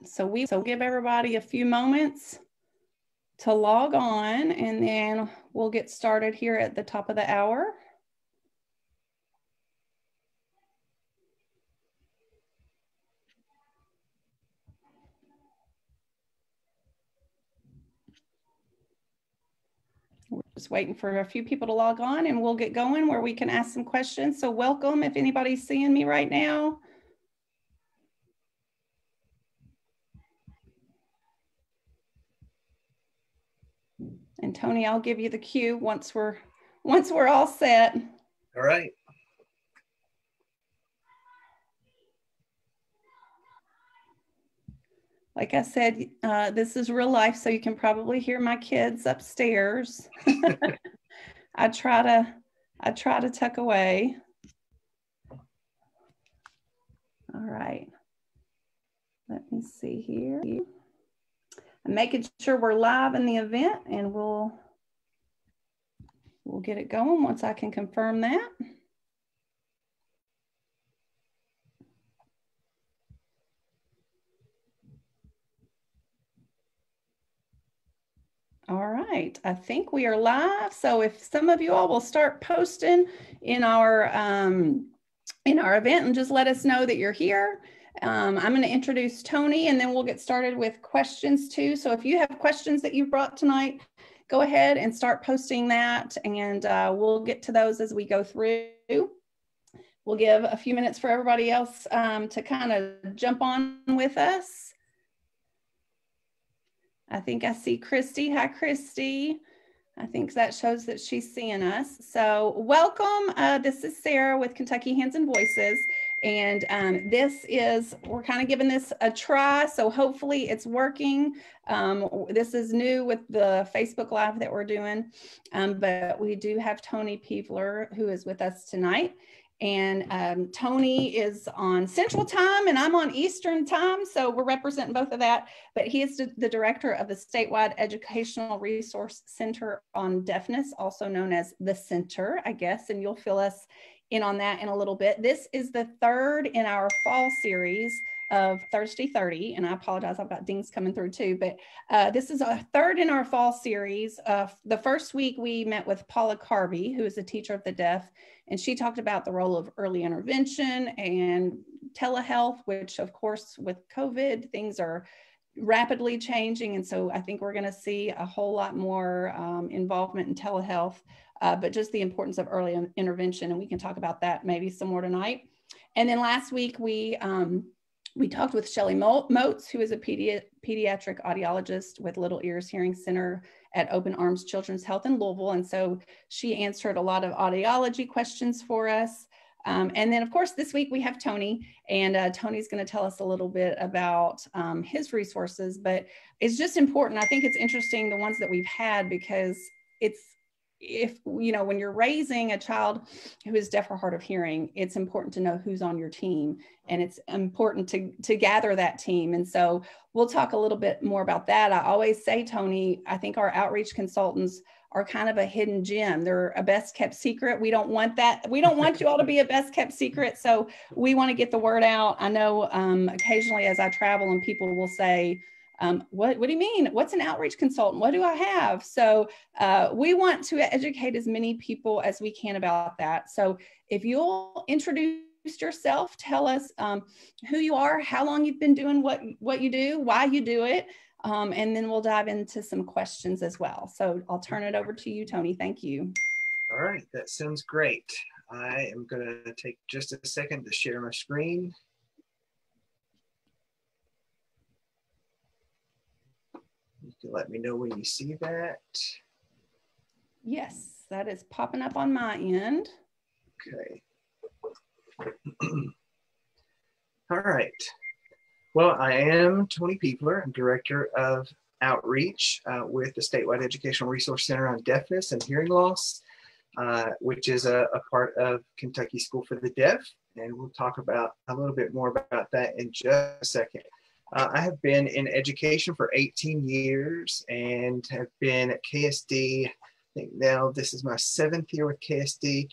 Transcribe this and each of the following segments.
So we'll give everybody a few moments to log on, and then we'll get started here at the top of the hour. We're just waiting for a few people to log on, and we'll get going where we can ask some questions. So welcome if anybody's seeing me right now. And Tony, I'll give you the cue once we're all set. All right. Like I said, this is real life, so you can probably hear my kids upstairs. I try to tuck away. All right. Let me see here. I'm making sure we're live in the event, and we'll get it going once I can confirm that. All right, I think we are live. So if some of you all will start posting in our event and just let us know that you're here. I'm going to introduce Tony, and then we'll get started with questions too. So if you have questions that you brought tonight, go ahead and start posting that, and we'll get to those as we go through. We'll give a few minutes for everybody else to kind of jump on with us. I think I see Christy. Hi, Christy. I think that shows that she's seeing us. So welcome. This is Sarah with Kentucky Hands and Voices. And we're kind of giving this a try. So hopefully it's working. This is new with the Facebook Live that we're doing. But we do have Tony Peevler, who is with us tonight. And Tony is on Central Time and I'm on Eastern Time, so we're representing both of that. But he is the director of the Statewide Educational Resource Center on Deafness, also known as the Center, I guess, and you'll fill us in on that in a little bit. This is the third in our fall series of Thursday 30, and I apologize, I've got dings coming through too, but this is a third in our fall series. The first week we met with Paula Carby, who is a teacher of the deaf, and she talked about the role of early intervention and telehealth, which of course with COVID, things are rapidly changing. And so I think we're gonna see a whole lot more involvement in telehealth, but just the importance of early intervention. And we can talk about that maybe some more tonight. And then last week we talked with Shelley Motes, who is a pediatric audiologist with Little Ears Hearing Center at Open Arms Children's Health in Louisville. And so she answered a lot of audiology questions for us. And then of course, this week we have Tony, and Tony's gonna tell us a little bit about his resources, but it's just important. I think it's interesting, the ones that we've had, because when you're raising a child who is deaf or hard of hearing, it's important to know who's on your team, and it's important to gather that team. And so we'll talk a little bit more about that. I always say, Tony, I think our outreach consultants are kind of a hidden gem. They're a best kept secret. We don't want that. We don't want you all to be a best kept secret. So we want to get the word out. I know occasionally as I travel and people will say, what do you mean? What's an outreach consultant? What do I have? So we want to educate as many people as we can about that. So if you'll introduce yourself, tell us who you are, how long you've been doing what you do, why you do it, and then we'll dive into some questions as well. So I'll turn it over to you, Tony. Thank you. All right, that sounds great. I am going to take just a second to share my screen. You can let me know when you see that. Yes, that is popping up on my end. Okay. All right. Well, I am Tony Peevler. I'm Director of Outreach with the Statewide Educational Resource Center on Deafness and Hearing Loss, which is a part of Kentucky School for the Deaf. And we'll talk about a little bit more about that in just a second. I have been in education for 18 years and have been at KSD. I think now this is my 7th year with KSD,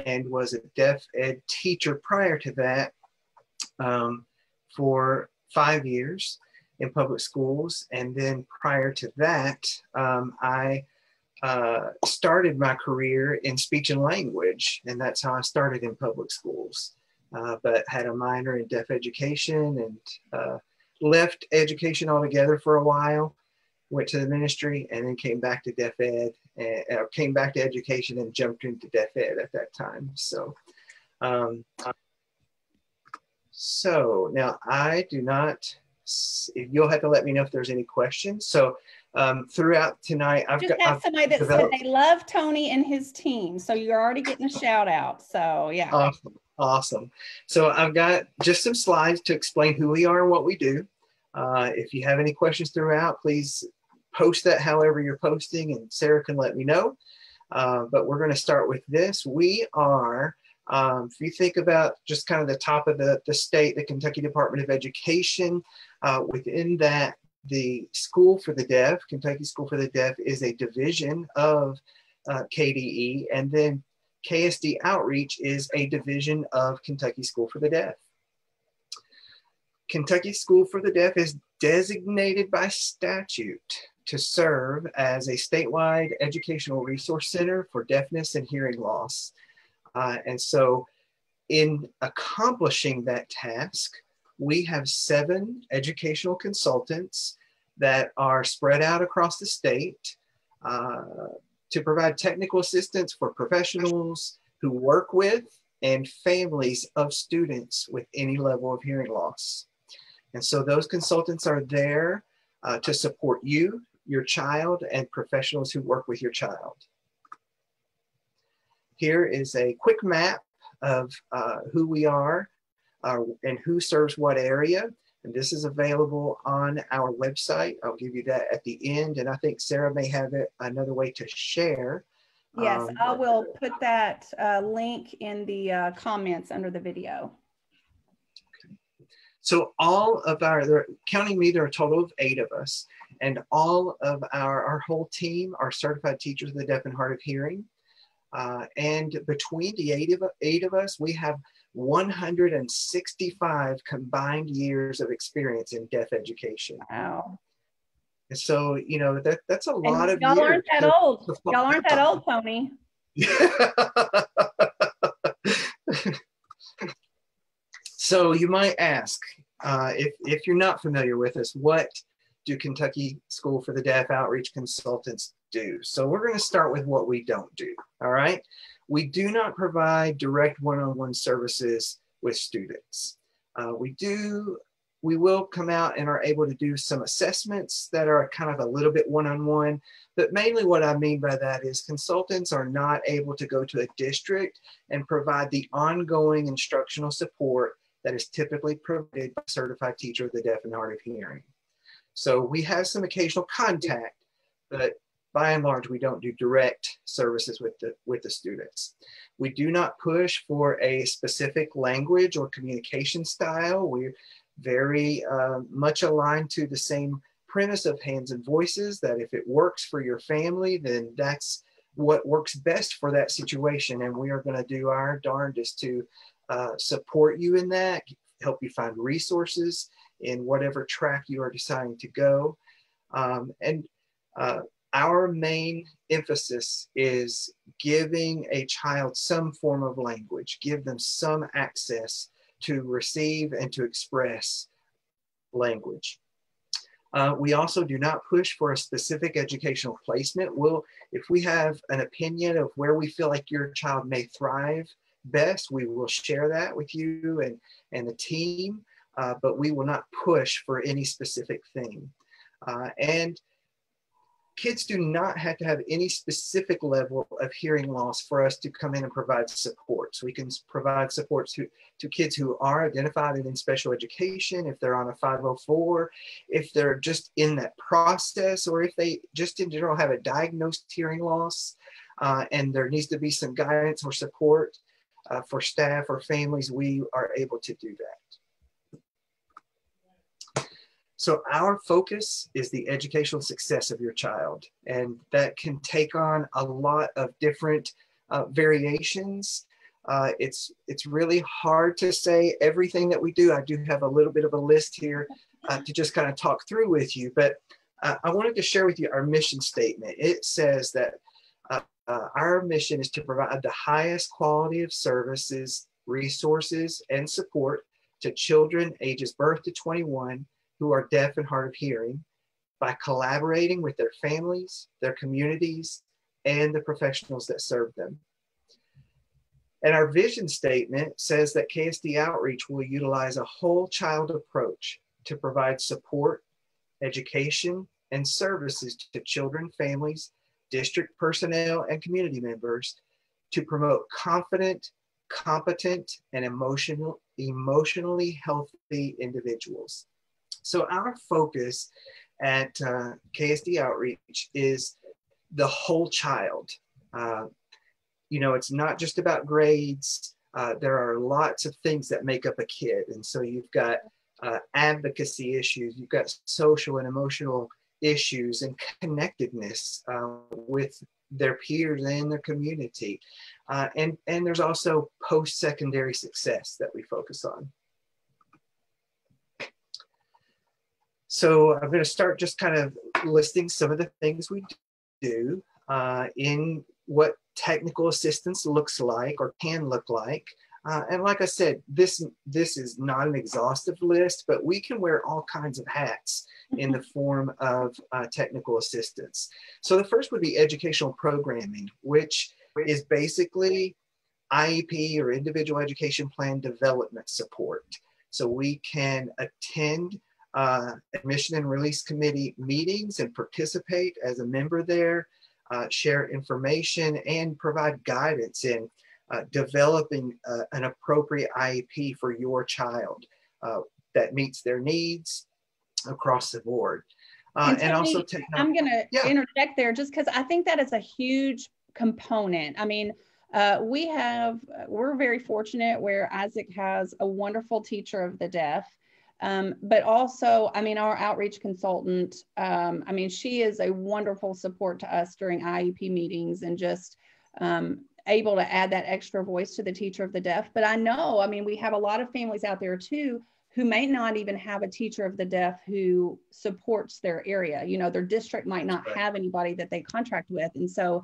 and was a deaf ed teacher prior to that for 5 years in public schools. And then prior to that, I started my career in speech and language, and that's how I started in public schools. But had a minor in deaf education and left education altogether for a while, went to the ministry, and then came back to deaf ed, and came back to education and jumped into deaf ed at that time. So now I do not, you'll have to let me know if there's any questions. So throughout tonight, I've somebody that said they love Tony and his team. So you're already getting a shout out. So yeah. Awesome. So I've got just some slides to explain who we are and what we do. If you have any questions throughout, please post that however you're posting, and Sarah can let me know. But we're going to start with this. We are, if you think about just kind of the top of the state, the Kentucky Department of Education, within that, the School for the Deaf, Kentucky School for the Deaf, is a division of KDE, and then KSD Outreach is a division of Kentucky School for the Deaf. Kentucky School for the Deaf is designated by statute to serve as a statewide educational resource center for deafness and hearing loss. And so in accomplishing that task, we have 7 educational consultants that are spread out across the state to provide technical assistance for professionals who work with and families of students with any level of hearing loss. And so those consultants are there to support you, your child, and professionals who work with your child. Here is a quick map of who we are and who serves what area. And this is available on our website. I'll give you that at the end. And I think Sarah may have another way to share. Yes, I will put that link in the comments under the video. Okay. So all of our, counting me, there are a total of 8 of us. And all of our whole team are certified teachers of the deaf and hard of hearing. And between the 8 of us, we have 165 combined years of experience in deaf education. Wow. And so, you know, that's a lot of years. Y'all aren't that old. Y'all aren't that old, Tony. So you might ask, if you're not familiar with us, what do Kentucky School for the Deaf Outreach Consultants do? So we're going to start with what we don't do, all right? We do not provide direct one-on-one services with students. We will come out and are able to do some assessments that are kind of a little bit one-on-one, but mainly what I mean by that is consultants are not able to go to a district and provide the ongoing instructional support that is typically provided by a certified teacher of the deaf and hard of hearing. So we have some occasional contact, but by and large, we don't do direct services with the students. We do not push for a specific language or communication style. We're very much aligned to the same premise of Hands and Voices, that if it works for your family, then that's what works best for that situation. And we are going to do our darndest to support you in that, help you find resources in whatever track you are deciding to go. Our main emphasis is giving a child some form of language, give them some access to receive and to express language. We also do not push for a specific educational placement. If we have an opinion of where we feel like your child may thrive best, we will share that with you and the team, but we will not push for any specific thing. And kids do not have to have any specific level of hearing loss for us to come in and provide support. So we can provide support to kids who are identified in special education, if they're on a 504, if they're just in that process, or if they just in general have a diagnosed hearing loss and there needs to be some guidance or support for staff or families, we are able to do that. So our focus is the educational success of your child, and that can take on a lot of different variations. It's really hard to say everything that we do. I do have a little bit of a list here to just kind of talk through with you. But I wanted to share with you our mission statement. It says that our mission is to provide the highest quality of services, resources, and support to children ages birth to 21 who are deaf and hard of hearing by collaborating with their families, their communities, and the professionals that serve them. And our vision statement says that KSD Outreach will utilize a whole child approach to provide support, education, and services to children, families, district personnel, and community members to promote confident, competent, and emotionally healthy individuals. So our focus at KSD Outreach is the whole child. It's not just about grades. There are lots of things that make up a kid. And so you've got advocacy issues, you've got social and emotional issues, and connectedness with their peers and their community. And there's also post-secondary success that we focus on. So I'm going to start just kind of listing some of the things we do in what technical assistance looks like or can look like. And like I said, this is not an exhaustive list, but we can wear all kinds of hats in the form of technical assistance. So the first would be educational programming, which is basically IEP or individual education plan development support. So we can attend admission and release committee meetings and participate as a member there, share information, and provide guidance in developing an appropriate IEP for your child that meets their needs across the board. And also I'm going to interject there just because I think that is a huge component. I mean, we're very fortunate where Isaac has a wonderful teacher of the deaf. But also, I mean, our outreach consultant, she is a wonderful support to us during IEP meetings and just able to add that extra voice to the teacher of the deaf. But we have a lot of families out there too who may not even have a teacher of the deaf who supports their area. Their district might not have anybody that they contract with. And so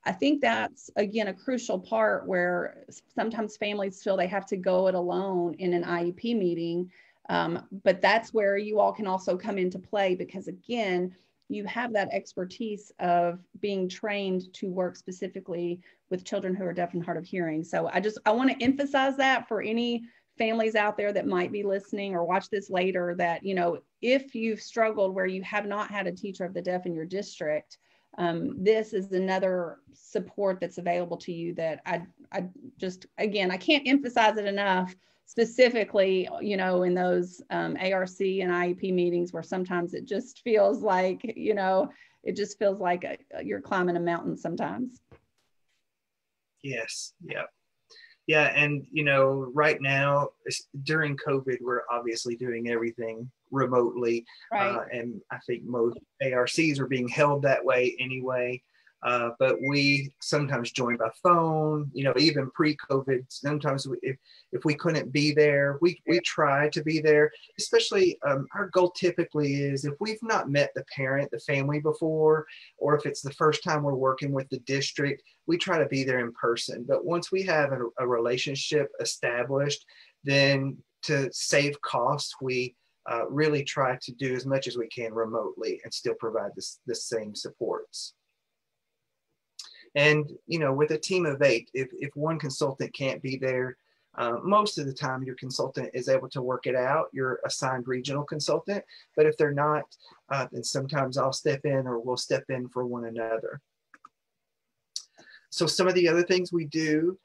I think that's, again, a crucial part where sometimes families feel they have to go it alone in an IEP meeting. But that's where you all can also come into play because, again, you have that expertise of being trained to work specifically with children who are deaf and hard of hearing. So I want to emphasize that for any families out there that might be listening or watch this later, that, if you've struggled where you have not had a teacher of the deaf in your district, this is another support that's available to you that I can't emphasize it enough, specifically, in those ARC and IEP meetings where sometimes it just feels like, you're climbing a mountain sometimes. Yes. Yeah. Yeah. And, right now during COVID, we're obviously doing everything remotely. Right. And I think most ARCs are being held that way anyway. But we sometimes join by phone, even pre-COVID. Sometimes if we couldn't be there, we try to be there. Especially our goal typically is if we've not met the parent, the family before, or if it's the first time we're working with the district, we try to be there in person. But once we have a relationship established, then to save costs, we really try to do as much as we can remotely and still provide the same supports. And, with a team of 8, if one consultant can't be there, most of the time your consultant is able to work it out, your assigned regional consultant. But if they're not, then sometimes I'll step in or we'll step in for one another. So some of the other things we do,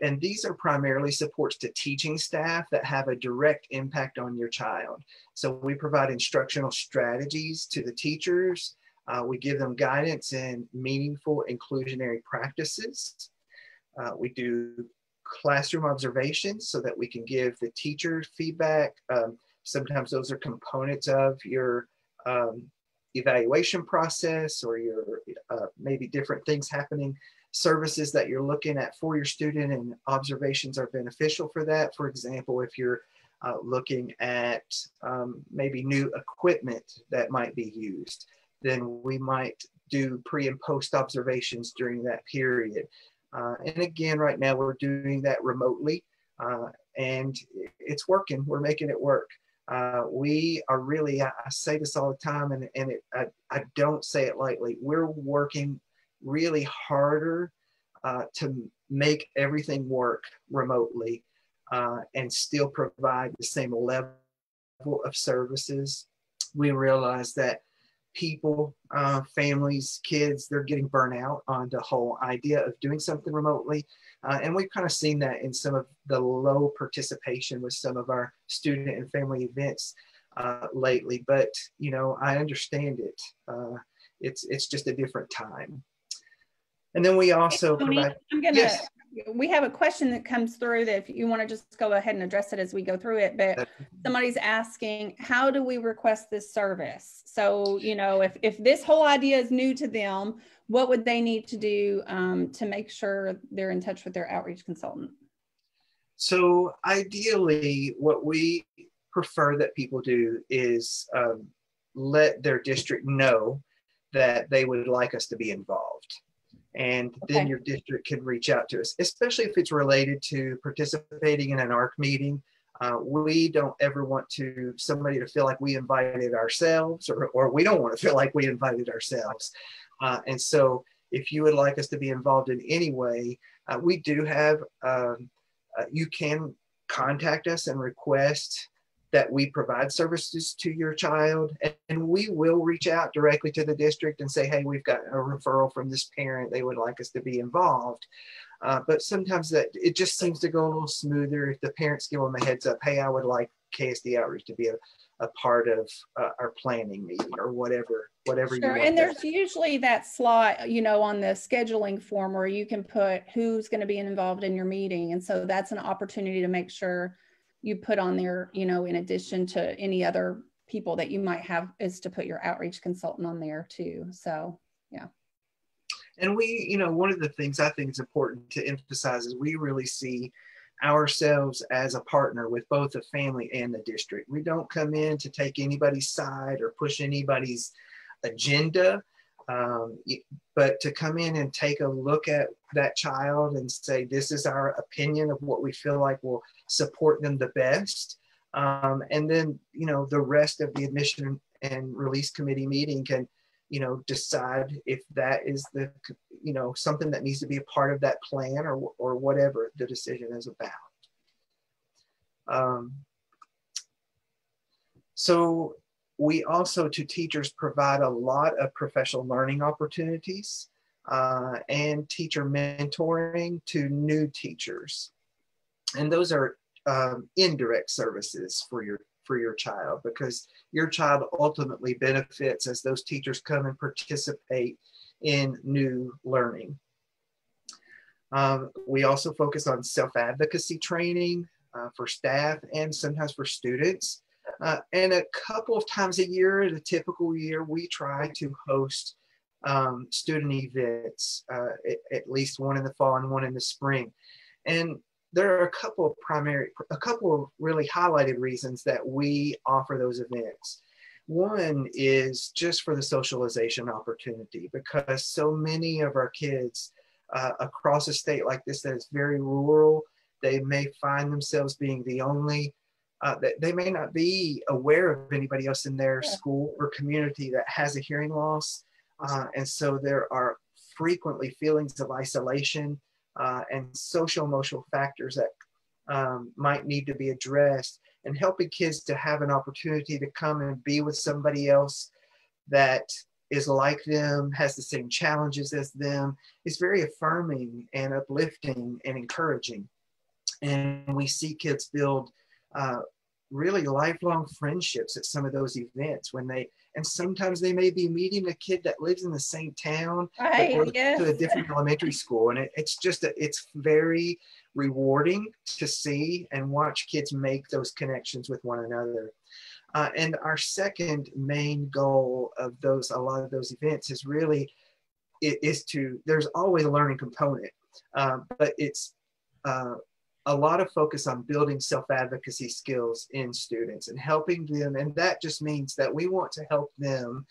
and these are primarily supports to teaching staff that have a direct impact on your child. So we provide instructional strategies to the teachers. We give them guidance in meaningful inclusionary practices. We do classroom observations so that we can give the teacher feedback. Sometimes those are components of your evaluation process or your maybe different things happening, services that you're looking at for your student, and observations are beneficial for that. For example, if you're looking at maybe new equipment that might be used. Then we might do pre and post observations during that period. And again, right now we're doing that remotely, and it's working. We're making it work. We are really, I say this all the time, and I don't say it lightly, we're working really harder to make everything work remotely and still provide the same level of services. We realize that people, families, kids, they're getting burnt out on the whole idea of doing something remotely. And we've kind of seen that in some of the low participation with some of our student and family events lately. But, you know, I understand it. It's just a different time. And then we also provide, yes. We have a question that comes through that if you want to just go ahead and address it as we go through it, but somebody's asking, how do we request this service? So, you know, if this whole idea is new to them, what would they need to do to make sure they're in touch with their outreach consultant? So ideally, what we prefer that people do is let their district know that they would like us to be involved. And then your district can reach out to us, especially if it's related to participating in an ARC meeting. We don't ever want somebody to feel like we invited ourselves, or we don't want to feel like we invited ourselves. And so if you would like us to be involved in any way, we do have, you can contact us and request that we provide services to your child, and we will reach out directly to the district and say, hey, we've got a referral from this parent, they would like us to be involved. But sometimes that it just seems to go a little smoother if the parents give them a heads up, hey, I would like KSD Outreach to be a part of our planning meeting, or whatever Sure. you want. And there's usually that slot, you know, on the scheduling form where you can put who's going to be involved in your meeting. And so that's an opportunity to make sure you put on there, you know, in addition to any other people that you might have, is to put your outreach consultant on there too. So, yeah. And we, you know, one of the things I think is important to emphasize is we really see ourselves as a partner with both the family and the district. We don't come in to take anybody's side or push anybody's agenda, but to come in and take a look at that child and say, this is our opinion of what we feel like will support them the best. And then, you know, the rest of the admission and release committee meeting can, you know, decide if that is the, you know, something that needs to be a part of that plan, or whatever the decision is about. So we also, to teachers, provide a lot of professional learning opportunities and teacher mentoring to new teachers. And those are indirect services for your child, because your child ultimately benefits as those teachers come and participate in new learning. We also focus on self-advocacy training for staff and sometimes for students. And a couple of times a year, in a typical year, we try to host student events, at least one in the fall and one in the spring. And there are a couple of really highlighted reasons that we offer those events. One is just for the socialization opportunity, because so many of our kids across a state like this that is very rural, they may find themselves being the only, they may not be aware of anybody else in their school or community that has a hearing loss. And so there are frequently feelings of isolation and social emotional factors that might need to be addressed, and helping kids to have an opportunity to come and be with somebody else that is like them, has the same challenges as them, is very affirming and uplifting and encouraging. And we see kids build really lifelong friendships at some of those events and sometimes they may be meeting a kid that lives in the same town, right, but goes to a different elementary school. And it's very rewarding to see and watch kids make those connections with one another. And our second main goal of a lot of those events is really, there's always a learning component, but it's a lot of focus on building self-advocacy skills in students and helping them. And that just means that we want to help them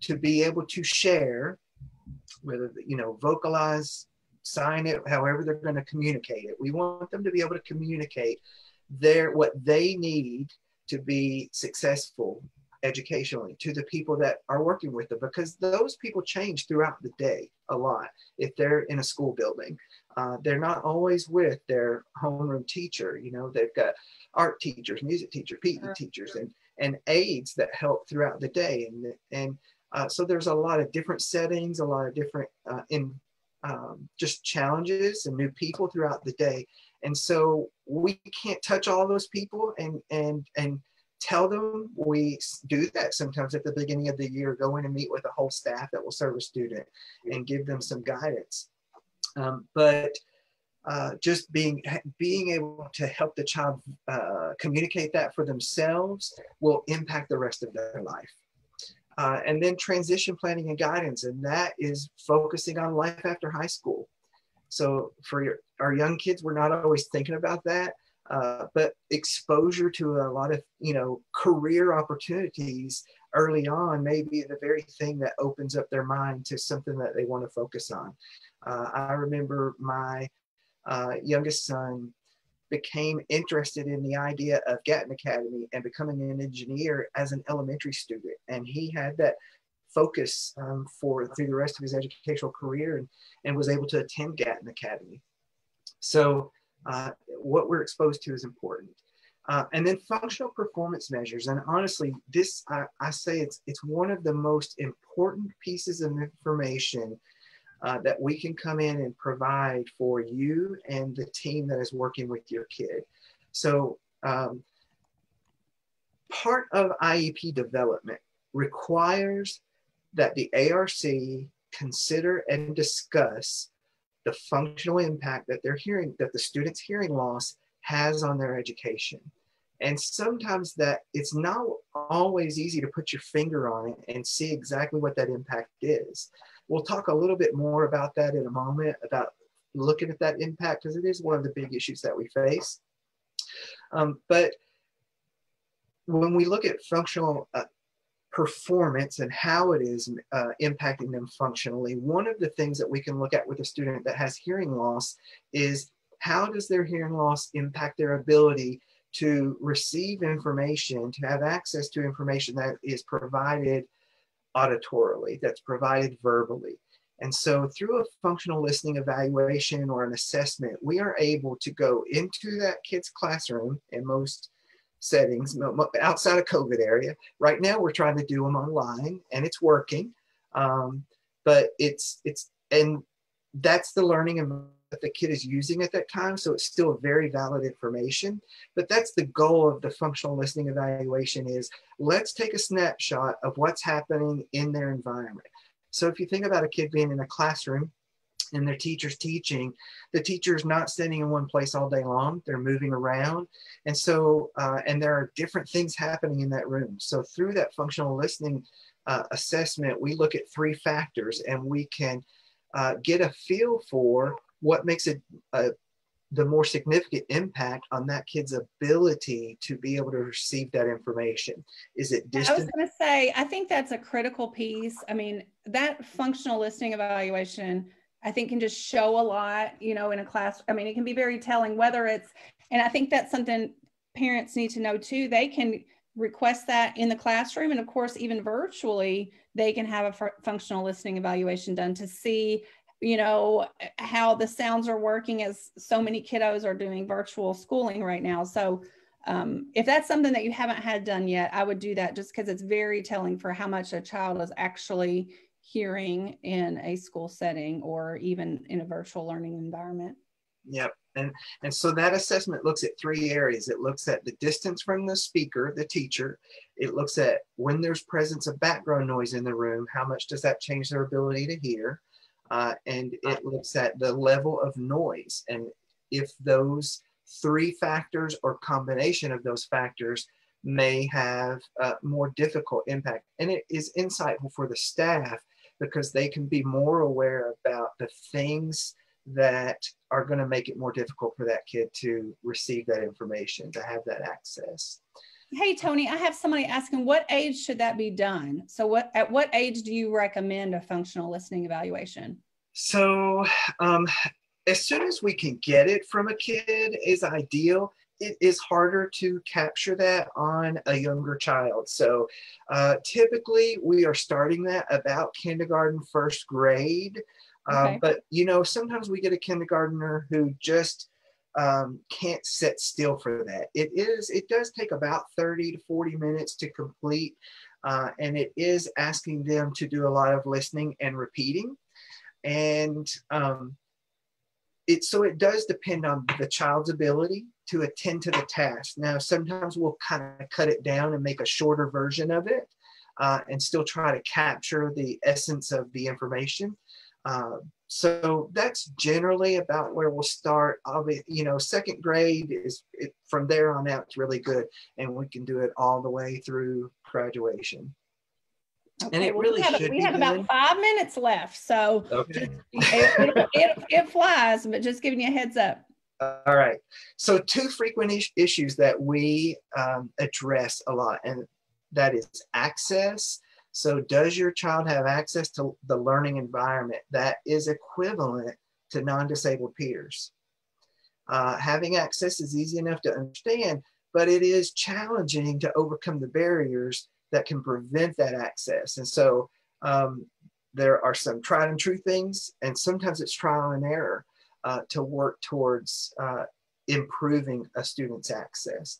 to be able to share, whether, vocalize, sign it, however they're going to communicate it. We want them to be able to communicate what they need to be successful educationally to the people that are working with them, because those people change throughout the day a lot. If they're in a school building, they're not always with their homeroom teacher. They've got art teachers, music teachers, PE teachers, and aides that help throughout the day. And so there's a lot of different settings, a lot of different just challenges and new people throughout the day. And so we can't touch all those people and tell them. We do that sometimes at the beginning of the year, go in and meet with a whole staff that will serve a student and give them some guidance. But just being able to help the child communicate that for themselves will impact the rest of their life. And then transition planning and guidance, and that is focusing on life after high school. So for our young kids, we're not always thinking about that, but exposure to a lot of, career opportunities early on may be the very thing that opens up their mind to something that they want to focus on. I remember my youngest son became interested in the idea of Gatton Academy and becoming an engineer as an elementary student. And he had that focus through the rest of his educational career and was able to attend Gatton Academy. So what we're exposed to is important. And then functional performance measures. And honestly, this, I say it's one of the most important pieces of information that we can come in and provide for you and the team that is working with your kid. So part of IEP development requires that the ARC consider and discuss the functional impact that that the student's hearing loss has on their education. And sometimes that it's not always easy to put your finger on it and see exactly what that impact is. We'll talk a little bit more about that in a moment, about looking at that impact, because it is one of the big issues that we face. But when we look at functional performance and how it is impacting them functionally, one of the things that we can look at with a student that has hearing loss is how does their hearing loss impact their ability to receive information, to have access to information that is provided auditorily, that's provided verbally. And so through a functional listening evaluation or an assessment, we are able to go into that kid's classroom in most settings, outside of COVID area. Right now, we're trying to do them online and it's working. But and that's the learning that the kid is using at that time. So it's still very valid information, but that's the goal of the functional listening evaluation is let's take a snapshot of what's happening in their environment. So if you think about a kid being in a classroom and their teacher's teaching, the teacher's not standing in one place all day long, they're moving around. And so, and there are different things happening in that room. So through that functional listening assessment, we look at 3 factors and we can get a feel for what makes it the more significant impact on that kid's ability to be able to receive that information. Is it distant? I was going to say, I think that's a critical piece. I mean, that functional listening evaluation, I think can just show a lot, in a class. I mean, it can be very telling whether it's, and I think that's something parents need to know too. They can request that in the classroom. And of course, even virtually, they can have a functional listening evaluation done to see how the sounds are working, as so many kiddos are doing virtual schooling right now. So if that's something that you haven't had done yet, I would do that just because it's very telling for how much a child is actually hearing in a school setting or even in a virtual learning environment. Yep. And so that assessment looks at 3 areas. It looks at the distance from the speaker, the teacher. It looks at when there's presence of background noise in the room, how much does that change their ability to hear? And it looks at the level of noise. And if those 3 factors or combination of those factors may have a more difficult impact. And it is insightful for the staff because they can be more aware about the things that are going to make it more difficult for that kid to receive that information, to have that access. Hey, Tony, I have somebody asking, what age should that be done? So at what age do you recommend a functional listening evaluation? So as soon as we can get it from a kid is ideal. It is harder to capture that on a younger child. So typically we are starting that about kindergarten, first grade. Okay. But, you know, sometimes we get a kindergartner who just can't sit still for that. It does take about 30 to 40 minutes to complete. And it is asking them to do a lot of listening and repeating. And so it does depend on the child's ability to attend to the task. Now, sometimes we'll kind of cut it down and make a shorter version of it and still try to capture the essence of the information. So that's generally about where we'll start. You know, second grade from there on out, it's really good. And we can do it all the way through graduation. Okay, And it well, really should be we have good. about 5 minutes left, so okay. it flies, but just giving you a heads up. All right. So two frequent issues that we address a lot, and that is access. So does your child have access to the learning environment that is equivalent to non-disabled peers? Having access is easy enough to understand, but it is challenging to overcome the barriers that can prevent that access. And so there are some tried and true things, and sometimes it's trial and error to work towards improving a student's access.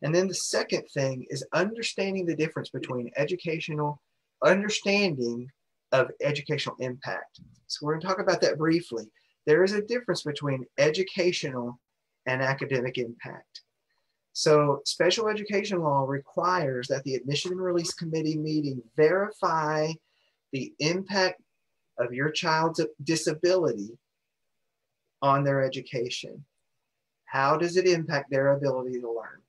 And then the second thing is understanding the difference between understanding of educational impact. So we're going to talk about that briefly. There is a difference between educational and academic impact. So special education law requires that the Admission and Release Committee meeting verify the impact of your child's disability on their education. How does it impact their ability to learn?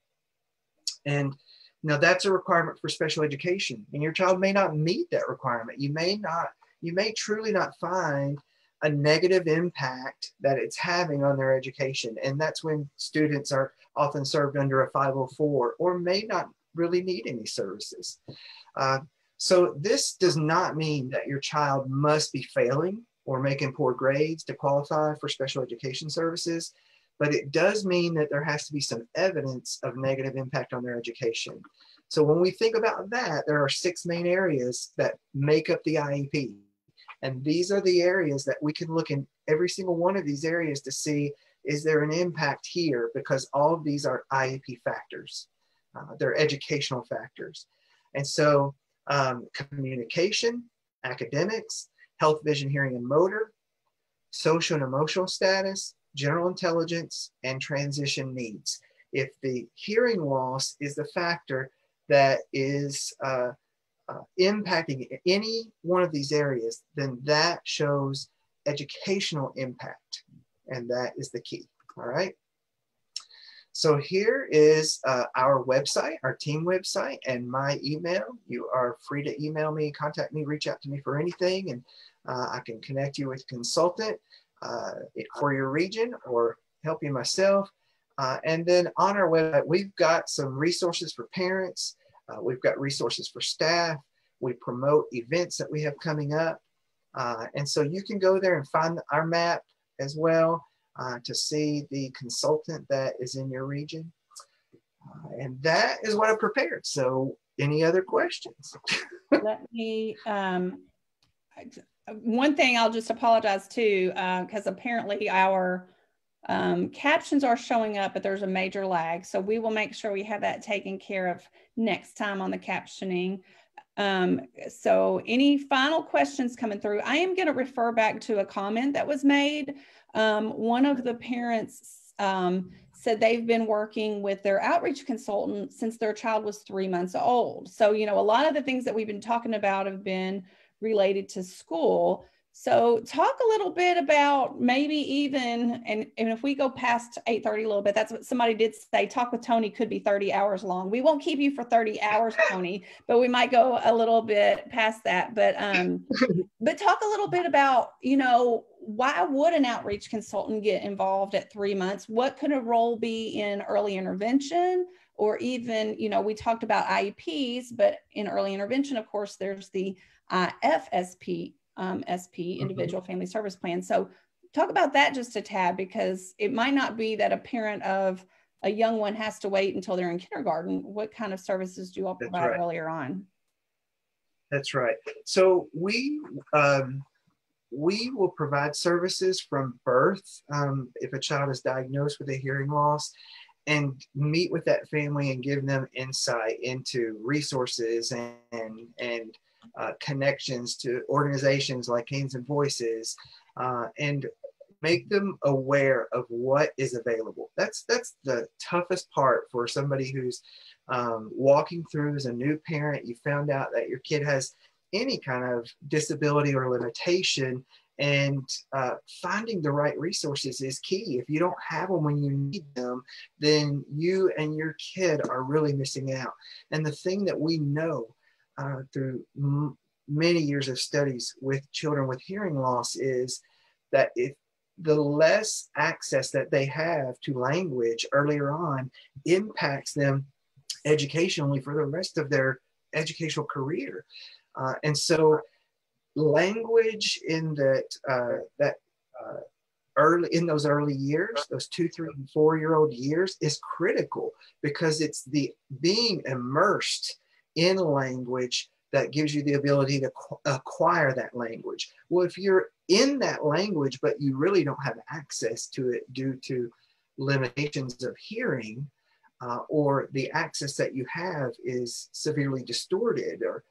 And now that's a requirement for special education, and your child may not meet that requirement. You may truly not find a negative impact that it's having on their education. And that's when students are often served under a 504 or may not really need any services. So this does not mean that your child must be failing or making poor grades to qualify for special education services, but it does mean that there has to be some evidence of negative impact on their education. So when we think about that, there are 6 main areas that make up the IEP. And these are the areas that we can look in every single one of these areas to see, is there an impact here? Because all of these are IEP factors. They're educational factors. And so communication, academics, health, vision, hearing, and motor, social and emotional status, general intelligence, and transition needs. If the hearing loss is the factor that is impacting any one of these areas, then that shows educational impact. And that is the key. All right. So here is our website, our team website, and my email. You are free to email me, contact me, reach out to me for anything, and I can connect you with a consultant for your region or help you myself. And then on our website, we've got some resources for parents. We've got resources for staff. We promote events that we have coming up. And so you can go there and find our map as well to see the consultant that is in your region. And that is what I prepared. So any other questions? Let me, one thing I'll just apologize too, because apparently our captions are showing up, but there's a major lag. So we will make sure we have that taken care of next time on the captioning. So any final questions coming through? I am going to refer back to a comment that was made. One of the parents said they've been working with their outreach consultant since their child was 3 months old. So, you know, a lot of the things that we've been talking about have been related to school. So talk a little bit about maybe even, and if we go past 8:30 a little bit, that's what somebody did say, Talk with Tony could be 30 hours long. We won't keep you for 30 hours, Tony, but we might go a little bit past that. But talk a little bit about, you know, why would an outreach consultant get involved at 3 months? What could a role be in early intervention, or even, we talked about IEPs, but in early intervention, of course, there's the FSP, Individual Family Service Plan. So talk about that just a tad, because it might not be that a parent of a young one has to wait until they're in kindergarten. What kind of services do you all provide earlier on? That's right. So we will provide services from birth if a child is diagnosed with a hearing loss, and meet with that family and give them insight into resources and connections to organizations like Hands and Voices, and make them aware of what is available. That's the toughest part for somebody who's walking through as a new parent. You found out that your kid has any kind of disability or limitation, and finding the right resources is key. If you don't have them when you need them, then you and your kid are really missing out. And the thing that we know through many years of studies with children with hearing loss is that if the less access that they have to language earlier on impacts them educationally for the rest of their educational career. And so language in those early years, those 2, 3, and 4-year-old years, is critical, because it's the being immersed in language that gives you the ability to acquire that language. Well, if you're in that language, but you really don't have access to it due to limitations of hearing, or the access that you have is severely distorted, or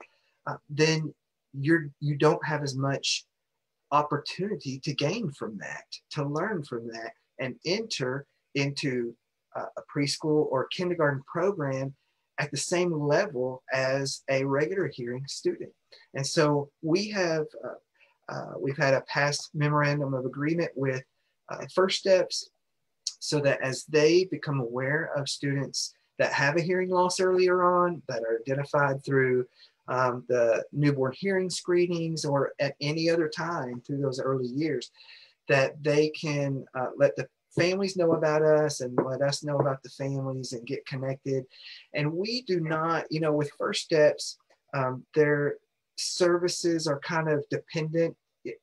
then you don't have as much opportunity to gain from that, to learn from that, and enter into a preschool or kindergarten program at the same level as a regular hearing student. And so we've had a past memorandum of agreement with First Steps, so that as they become aware of students that have a hearing loss earlier on, that are identified through the newborn hearing screenings or at any other time through those early years, that they can let the families know about us and let us know about the families and get connected. And we do not, with First Steps, their services are kind of dependent.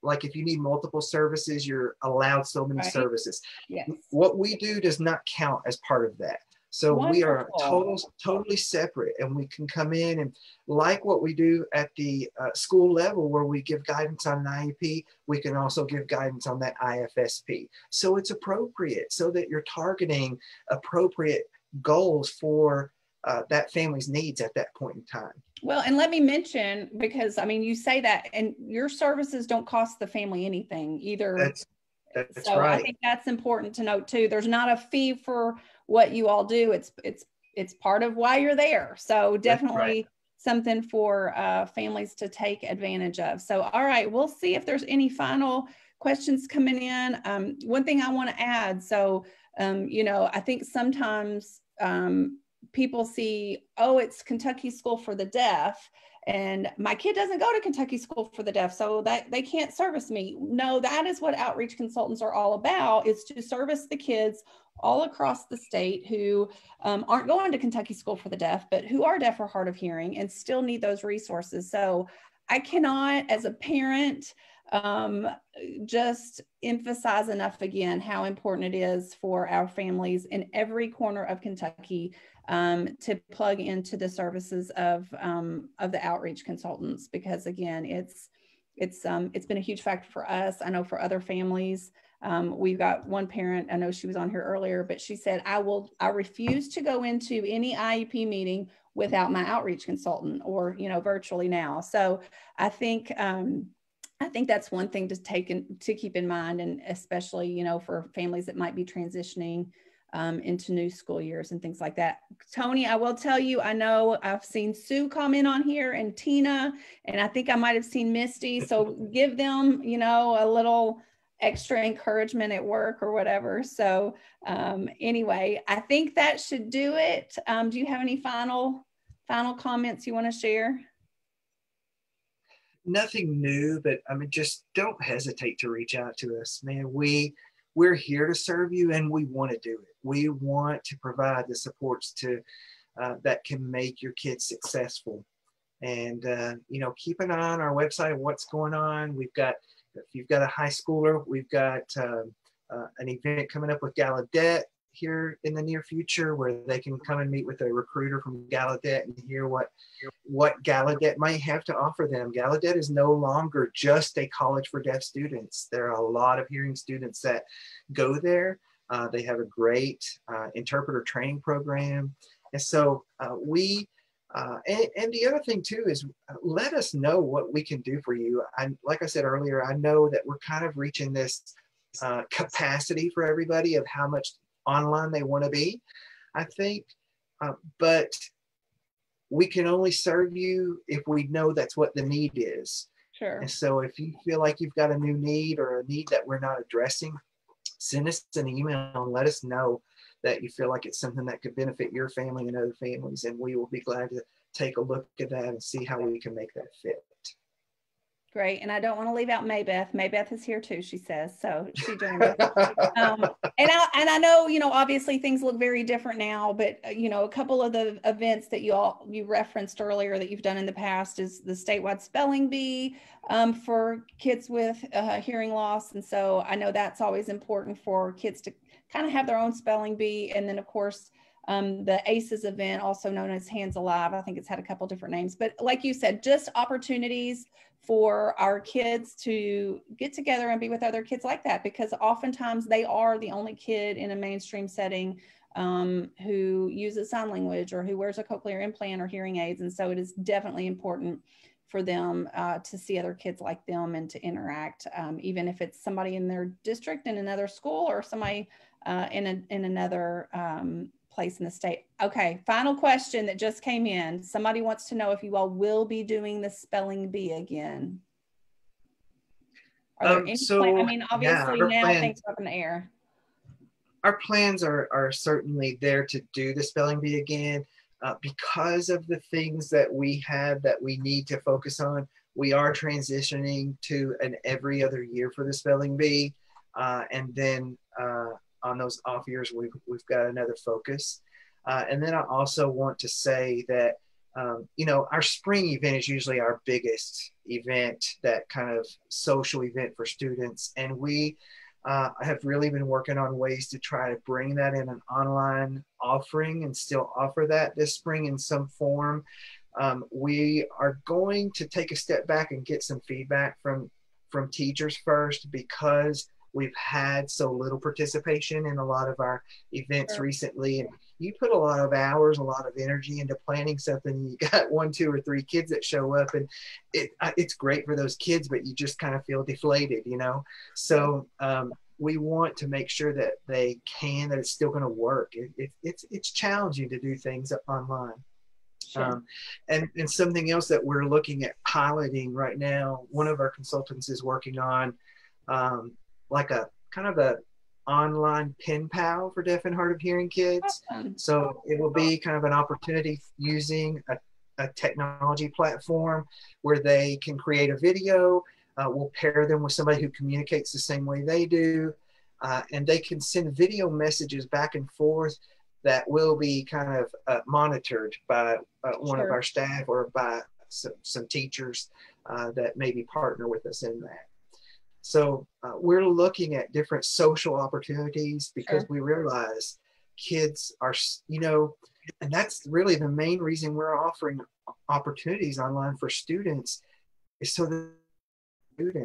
Like if you need multiple services, you're allowed so many services. Yes. What we do does not count as part of that. So we are totally separate, and we can come in and, like what we do at the school level, where we give guidance on an IEP, we can also give guidance on that IFSP. So it's appropriate, so that you're targeting appropriate goals for that family's needs at that point in time. Well, and let me mention, because you say that, and your services don't cost the family anything either. That's so right. I think that's important to note too. There's not a fee for what you all do. It's part of why you're there. So definitely something for families to take advantage of. So, all right, we'll see if there's any final questions coming in. One thing I want to add. So, I think sometimes people see, oh, it's Kentucky School for the Deaf, and my kid doesn't go to Kentucky School for the Deaf, so that they can't service me. No, that is what outreach consultants are all about, is to service the kids all across the state who aren't going to Kentucky School for the Deaf, but who are deaf or hard of hearing and still need those resources. So I cannot, as a parent, just emphasize enough again how important it is for our families in every corner of Kentucky to plug into the services of the outreach consultants, because again, it's been a huge factor for us. I know for other families, we've got one parent, I know she was on here earlier, but she said, I refuse to go into any IEP meeting without my outreach consultant, or virtually now. So I think that's one thing to keep in mind, and especially for families that might be transitioning into new school years and things like that. Tony, I will tell you, I know I've seen Sue comment on here, and Tina, and I think I might have seen Misty. So give them, a little extra encouragement at work or whatever. So anyway, I think that should do it. Do you have any final comments you want to share? nothing new, but I mean, just don't hesitate to reach out to us, man. We're here to serve you, and we want to do it. We want to provide the supports to that can make your kids successful. And you know, keep an eye on our website of what's going on. We've got, if you've got a high schooler, we've got an event coming up with Gallaudet here in the near future, where they can come and meet with a recruiter from Gallaudet and hear what Gallaudet might have to offer them. Gallaudet is no longer just a college for deaf students. There are a lot of hearing students that go there. They have a great interpreter training program. And so and the other thing too is let us know what we can do for you. Like I said earlier, I know that we're kind of reaching this capacity for everybody of how much online they want to be, I think, but we can only serve you if we know that's what the need is. Sure. And so if you feel like you've got a new need or a need that we're not addressing, send us an email and let us know that you feel like it's something that could benefit your family and other families, and we will be glad to take a look at that and see how we can make that fit. Great. And I don't want to leave out Maybeth. Maybeth is here too, she says. So she joined us. And I know, you know, obviously things look very different now, but you know, a couple of the events that you referenced earlier that you've done in the past is the statewide spelling bee for kids with hearing loss. And so I know that's always important for kids to kind of have their own spelling bee. And then of course, the ACEs event, also known as Hands Alive. I think it's had a couple different names, but like you said, just opportunities for our kids to get together and be with other kids like that, because oftentimes they are the only kid in a mainstream setting who uses sign language or who wears a cochlear implant or hearing aids. And so it is definitely important for them to see other kids like them and to interact, even if it's somebody in their district in another school or somebody in another place in the state. Okay, final question that just came in. Somebody wants to know if you all will be doing the spelling bee again. Are there any plans? I mean, obviously now things are up in the air. Our plans are certainly there to do the spelling bee again. Because of the things that we have that we need to focus on, we are transitioning to an every other year for the spelling bee. And then on those off years, we've got another focus. And then I also want to say that, you know, our spring event is usually our biggest event, that kind of social event for students. And we have really been working on ways to try to bring that in an online offering and still offer that this spring in some form. We are going to take a step back and get some feedback from teachers first, because we've had so little participation in a lot of our events recently. And you put a lot of hours, a lot of energy into planning something. You got 1, 2, or 3 kids that show up, and it's great for those kids, but you just kind of feel deflated, you know? So we want to make sure that that it's still going to work. It's challenging to do things online. Sure. And something else that we're looking at piloting right now, one of our consultants is working on like a kind of a online pen pal for deaf and hard of hearing kids. Awesome. So it will be kind of an opportunity using a technology platform where they can create a video. We'll pair them with somebody who communicates the same way they do, and they can send video messages back and forth that will be kind of monitored by one of our staff or by some teachers that maybe partner with us in that. So we're looking at different social opportunities, because we realize kids are, you know, and that's really the main reason we're offering opportunities online for students, is so that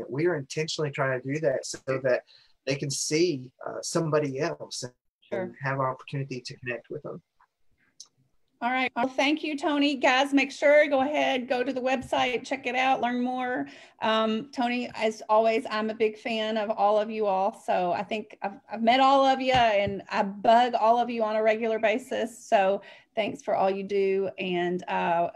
we are intentionally trying to do that so that they can see somebody else and have opportunity to connect with them. All right. Well, thank you, Tony. Guys, make sure, go ahead, go to the website, check it out, learn more. Tony, as always, I'm a big fan of all of you all. So I think I've met all of you, and I bug all of you on a regular basis. So thanks for all you do. And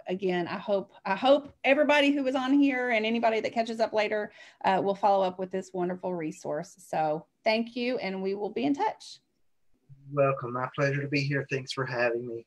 again, I hope everybody who was on here and anybody that catches up later will follow up with this wonderful resource. So thank you, and we will be in touch. Welcome. My pleasure to be here. Thanks for having me.